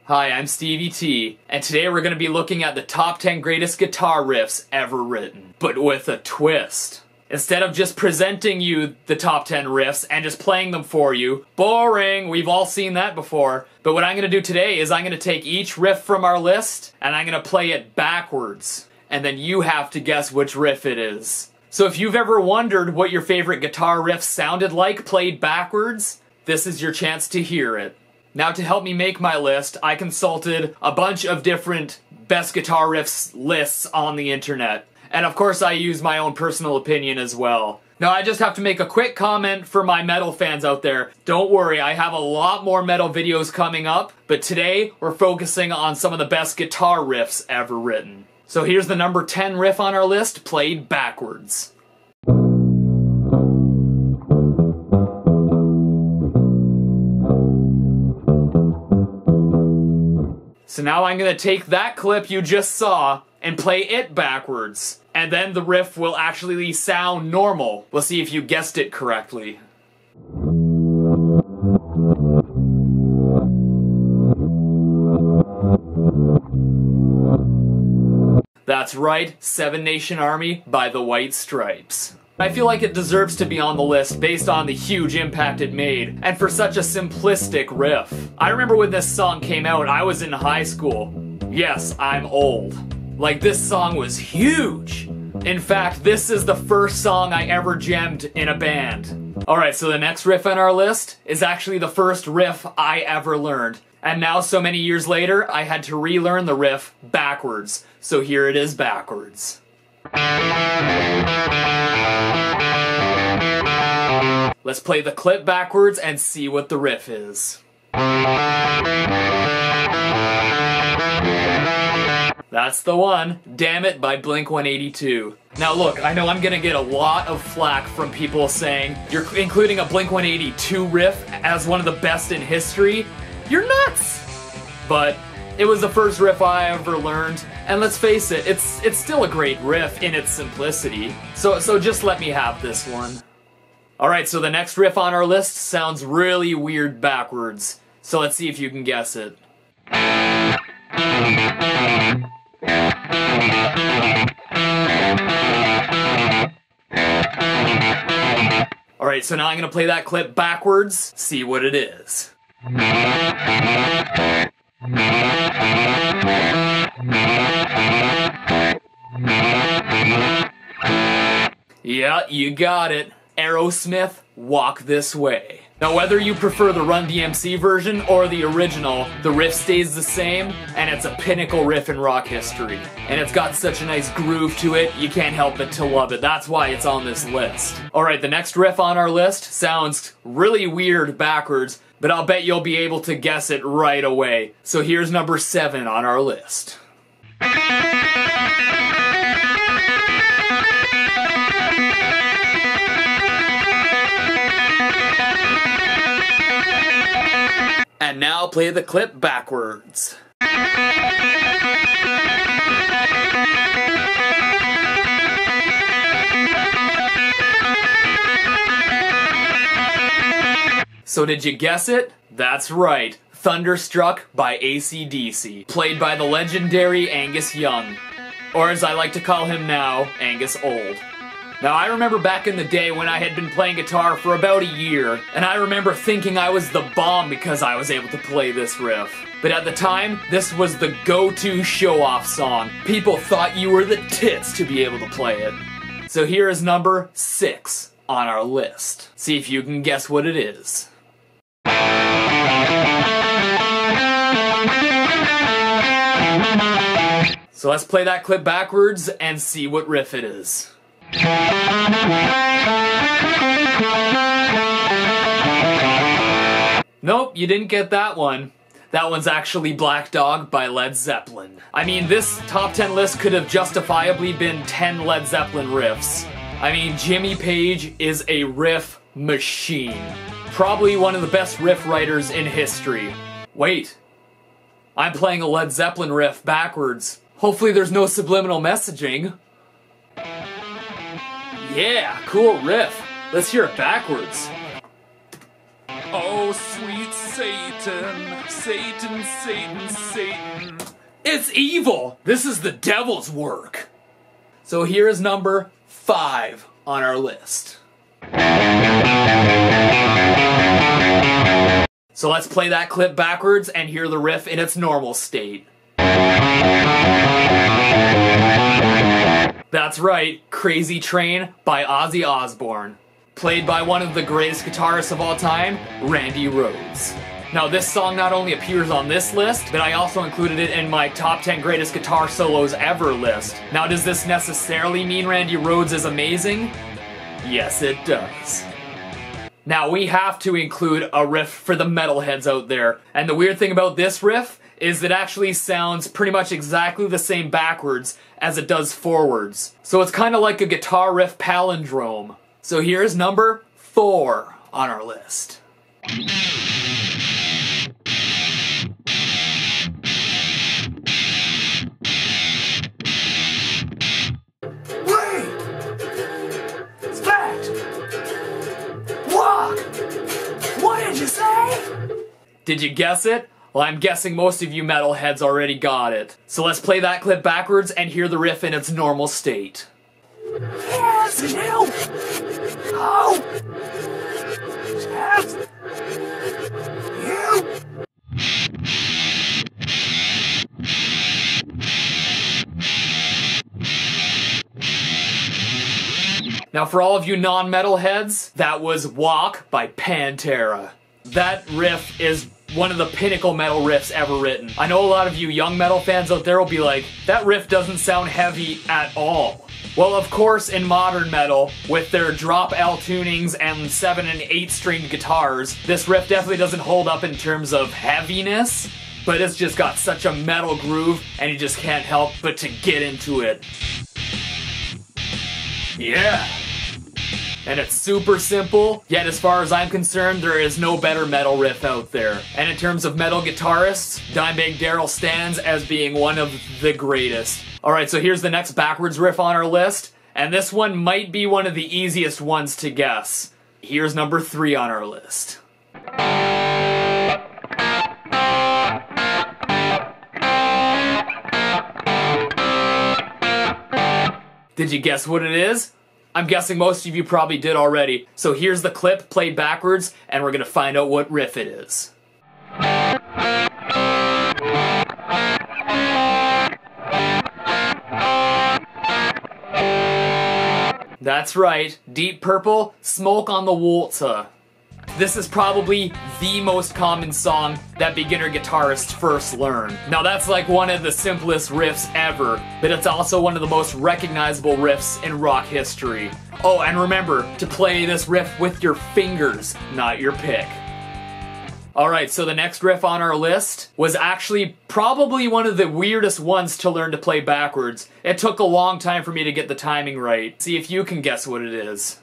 Hi, I'm Stevie T, and today we're going to be looking at the top 10 greatest guitar riffs ever written, but with a twist. Instead of just presenting you the top 10 riffs and just playing them for you, boring, we've all seen that before, but what I'm going to do today is I'm going to take each riff from our list and I'm going to play it backwards, and then you have to guess which riff it is. So if you've ever wondered what your favorite guitar riff sounded like played backwards, this is your chance to hear it. Now, to help me make my list, I consulted a bunch of different best guitar riffs lists on the internet. And of course I use my own personal opinion as well. Now I just have to make a quick comment for my metal fans out there. Don't worry, I have a lot more metal videos coming up, but today we're focusing on some of the best guitar riffs ever written. So here's the number 10 riff on our list, played backwards. So now I'm going to take that clip you just saw and play it backwards. And then the riff will actually sound normal. We'll see if you guessed it correctly. That's right, Seven Nation Army by the White Stripes. I feel like it deserves to be on the list based on the huge impact it made, and for such a simplistic riff. I remember when this song came out, I was in high school. Yes, I'm old. Like, this song was huge! In fact, this is the first song I ever jammed in a band. Alright, so the next riff on our list is actually the first riff I ever learned. And now, so many years later, I had to relearn the riff backwards. So here it is backwards. Let's play the clip backwards and see what the riff is. That's the one, Damn It by Blink-182. Now look, I know I'm gonna get a lot of flack from people saying you're including a Blink-182 riff as one of the best in history. You're nuts! But it was the first riff I ever learned, and let's face it, it's still a great riff in its simplicity. So just let me have this one. Alright, so the next riff on our list sounds really weird backwards. So let's see if you can guess it. Alright, so now I'm gonna play that clip backwards, see what it is. Yeah, you got it. Aerosmith, Walk This Way. Now whether you prefer the Run DMC version or the original, the riff stays the same, and it's a pinnacle riff in rock history. And it's got such a nice groove to it, you can't help but to love it. That's why it's on this list. Alright, the next riff on our list sounds really weird backwards, but I'll bet you'll be able to guess it right away. So here's number 7 on our list. And now play the clip backwards. So did you guess it? That's right, Thunderstruck by ACDC, played by the legendary Angus Young, or as I like to call him now, Angus Old. Now I remember back in the day when I had been playing guitar for about a year, and I remember thinking I was the bomb because I was able to play this riff. But at the time, this was the go-to show-off song. People thought you were the tits to be able to play it. So here is number 6 on our list. See if you can guess what it is. So let's play that clip backwards and see what riff it is. Nope, you didn't get that one. That one's actually Black Dog by Led Zeppelin. I mean, this top 10 list could have justifiably been 10 Led Zeppelin riffs. I mean, Jimmy Page is a riff machine. Probably one of the best riff writers in history. Wait, I'm playing a Led Zeppelin riff backwards. Hopefully there's no subliminal messaging. Yeah, cool riff. Let's hear it backwards. Oh. Oh, sweet Satan, Satan, Satan, Satan. It's evil! This is the devil's work. So here is number 5 on our list. So let's play that clip backwards and hear the riff in its normal state. That's right, Crazy Train by Ozzy Osbourne. Played by one of the greatest guitarists of all time, Randy Rhoads. Now this song not only appears on this list, but I also included it in my top 10 greatest guitar solos ever list. Now does this necessarily mean Randy Rhoads is amazing? Yes it does. Now we have to include a riff for the metalheads out there, and the weird thing about this riff is it actually sounds pretty much exactly the same backwards as it does forwards. So it's kind of like a guitar riff palindrome. So here's number 4 on our list. Wait! Fact! Walk! What did you say? Did you guess it? Well, I'm guessing most of you metalheads already got it. So let's play that clip backwards and hear the riff in its normal state. Yes, you! Oh! Yes! You! Now for all of you non-metalheads, that was Walk by Pantera. That riff is one of the pinnacle metal riffs ever written. I know a lot of you young metal fans out there will be like, that riff doesn't sound heavy at all. Well, of course, in modern metal, with their drop L tunings and 7 and 8 stringed guitars, this riff definitely doesn't hold up in terms of heaviness, but it's just got such a metal groove, and you just can't help but to get into it. Yeah! And it's super simple, yet as far as I'm concerned, there is no better metal riff out there. And in terms of metal guitarists, Dimebag Darrell stands as being one of the greatest. Alright, so here's the next backwards riff on our list, and this one might be one of the easiest ones to guess. Here's number 3 on our list. Did you guess what it is? I'm guessing most of you probably did already, so here's the clip played backwards, and we're gonna find out what riff it is. That's right, Deep Purple, Smoke on the Water. This is probably the most common song that beginner guitarists first learn. Now that's like one of the simplest riffs ever, but it's also one of the most recognizable riffs in rock history. Oh, and remember to play this riff with your fingers, not your pick. Alright, so the next riff on our list was actually probably one of the weirdest ones to learn to play backwards. It took a long time for me to get the timing right. See if you can guess what it is.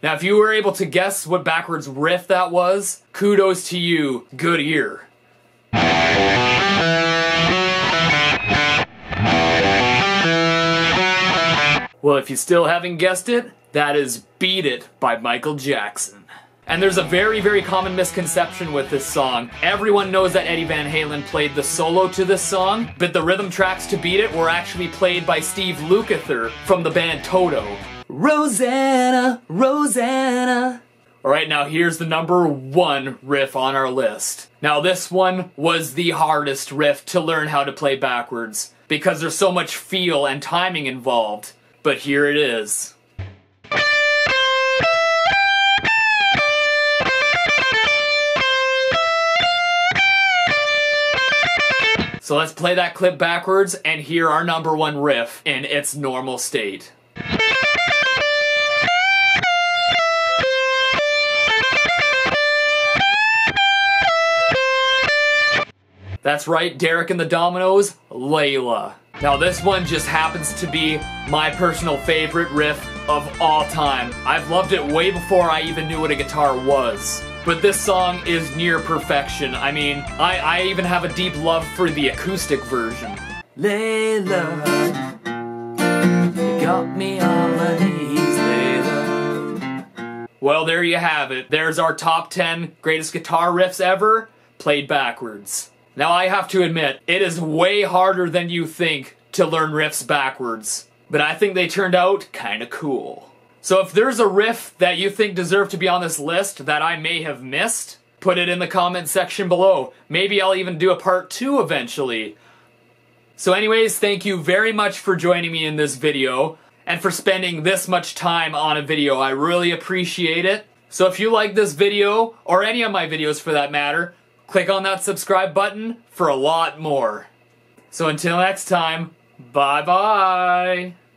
Now if you were able to guess what backwards riff that was, kudos to you, good ear. Well, if you still haven't guessed it, that is Beat It by Michael Jackson. And there's a very, very common misconception with this song. Everyone knows that Eddie Van Halen played the solo to this song, but the rhythm tracks to Beat It were actually played by Steve Lukather from the band Toto. Rosanna, Rosanna. Alright, now here's the number 1 riff on our list. Now this one was the hardest riff to learn how to play backwards, because there's so much feel and timing involved. But here it is. So let's play that clip backwards and hear our number 1 riff in its normal state. That's right, Derek and the Dominoes, Layla. Now this one just happens to be my personal favorite riff of all time. I've loved it way before I even knew what a guitar was. But this song is near perfection. I mean, I even have a deep love for the acoustic version. Layla, you got me all Well, there you have it. There's our top 10 greatest guitar riffs ever, played backwards. Now I have to admit, it is way harder than you think to learn riffs backwards. But I think they turned out kinda cool. So if there's a riff that you think deserved to be on this list that I may have missed, put it in the comment section below. Maybe I'll even do a part 2 eventually. So anyways, thank you very much for joining me in this video, and for spending this much time on a video. I really appreciate it. So if you like this video, or any of my videos for that matter, click on that subscribe button for a lot more. So until next time, bye bye!